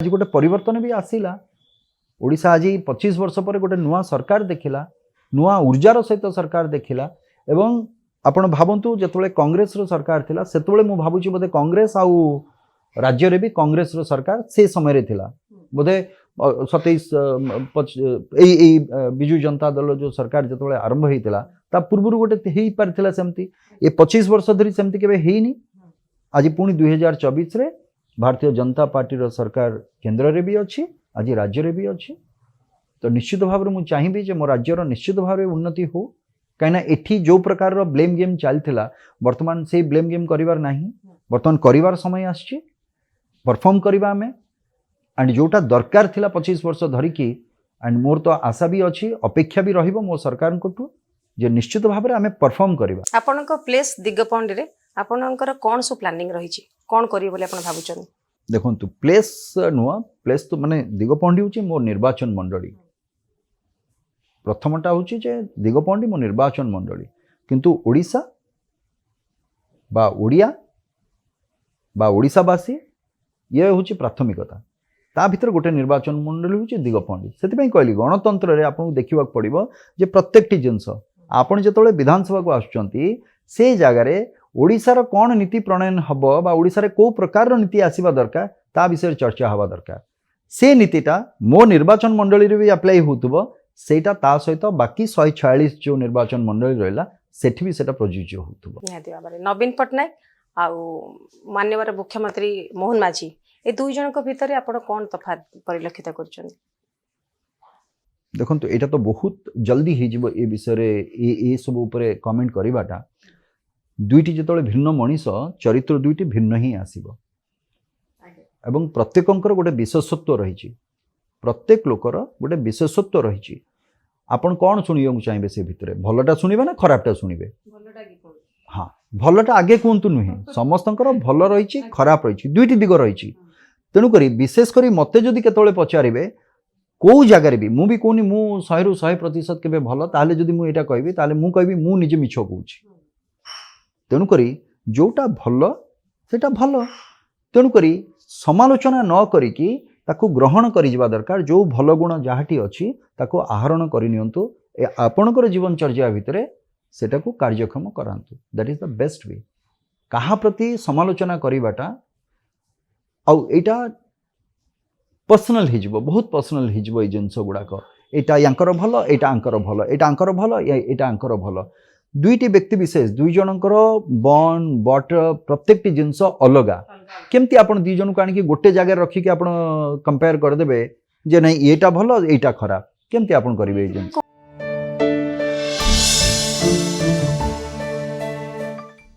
आज गोटे परिवर्तन भी आसला। ओडिशा आज 25 वर्ष पर गोटे नुआ सरकार देखिला, नुआ ऊर्जार सहित सरकार देखिला। एवं आपण भावतु जिते कांग्रेस रो सरकार थिला सेतबेले मु भाबुची बोधे कांग्रेस आउ राज्य रे भी कांग्रेस रो सरकार से समय रे थिला बोधे 27 बिजु जनता दल जो सरकार जिते आरंभ होता ता पूर्व गोटे हो पारा सेमती ये 25 वर्ष धरी सेमती केबे हेइनी। आज पुणी 2024 रे भारतीय जनता पार्टी रो सरकार केंद्र रे भी अच्छी, आज राज्य रे भी अच्छी। तो निश्चित भाव में मुझे चाहिए जे मो राज्यर निश्चित भाव उन्नति हो, कहीं एठी जो प्रकार रो ब्लेम गेम चलता वर्तमान से ब्लेम गेम करिवार नहीं, वर्तमान करिवार समय आछि परफॉर्म करवा आमे एंड जोटा दरकार थिला 25 वर्ष धरिकी। एंड मोर तो आशा भी अच्छी, अपेक्षा भी रहिबो मो सरकार को जे निश्चित भाव में आमे परफॉर्म करवा। आपनक प्लेस दिगपंडी रे आपनकर कोन सो प्लानिंग रही छी, कोन करियो बोले आपन भाबुचन? देखंतु प्लेस नुआ प्लेस तो माने दिगपंडी होची मोर निर्वाचन मंडली। प्रथमटा होची जे दिगपंडी मो निर्वाचन मंडली, किंतु ओडिशा बा ओडिया बा ओडिशावासी ये होची प्राथमिकता। ता भीतर गोटे निर्वाचन मंडली होची दिगपंडी। सेति कहली गणतंत्र रे आपन देखिबा पड़िबो जे प्रत्येकटी जिंस आपन जेतोले विधानसभा को आछुचंती से जगह रे ओडिशार कौन नीति प्रणयन हम बा ओडिशार को प्रकार नीति आसवा दरकार ता विषय चर्चा हवा दरकार। से नीतिटा मो निर्वाचन मंडली रे भी अप्लाई होतबो, सेटा ता सहित बाकी 146 जो निर्वाचन मंडली रहला सेठी भी सेटा प्रযোज्य होतबो। निहाती भाबरे नवीन पटनायक आ माननीय मुख्यमंत्री मोहन माझी ए दुई जन को भीतर आपण कोन तफात परिलक्षित करछन? देखंतु एटा तो बहुत जल्दी ही जिवो ए विषय रे ए सब ऊपर कमेंट करिवाटा। दुईटी जिते भिन्न मनीष चरित्र दुईटी भिन्न ही आसीबो एवं प्रत्येकंकर गोटे विशेषत्व रही, प्रत्येक लोकर गोटे विशेषत्व रही। आपण कौन शुणा चाहिए से भितर भलटा शुणे ना खराबटा शुणे? हाँ भलटा आगे कहतु नुहे, समस्त भल रही खराब रही दुईटी दिग रही। तेणुक विशेषकर मत जदि केतले पचारे कौ जगार भी मुझे कहूनी मु 100 ରୁ 100% के भल ताले जदि मु एटा कहबी ताले मु कहबी मु निजे मिछ कहूँ। तेणुक जोटा भल सेटा भल, तेणुक समालोचना न करिकी ताकू ग्रहण कर दरकार। जो भल गुण जहाँटी अच्छी ताकू आहरण करनियंतु, आपणकर जीवनचर्या भितर सेटा को कार्यक्षम करांतु। That is the best way. कहा प्रति समालोचना करिवाटा आउ एटा पर्सनल हिजबो, बहुत पर्सनल हिजबो। ए जिंस गुड़ाक एटा यांकर भल, एटा आंकर भल, एटा आंकर भल, एटा आंकर भल। दुईटी व्यक्ति विशेष दुई जनकर बन बट प्रत्येक जिनस अलगा। केमती आपण दुई जन को आनिकी गोटे जगह रखिकी आपण कंपेयर करदेबे जे नहीं एटा भल एटा खराब, केमती आपण करिवे ए जिनस?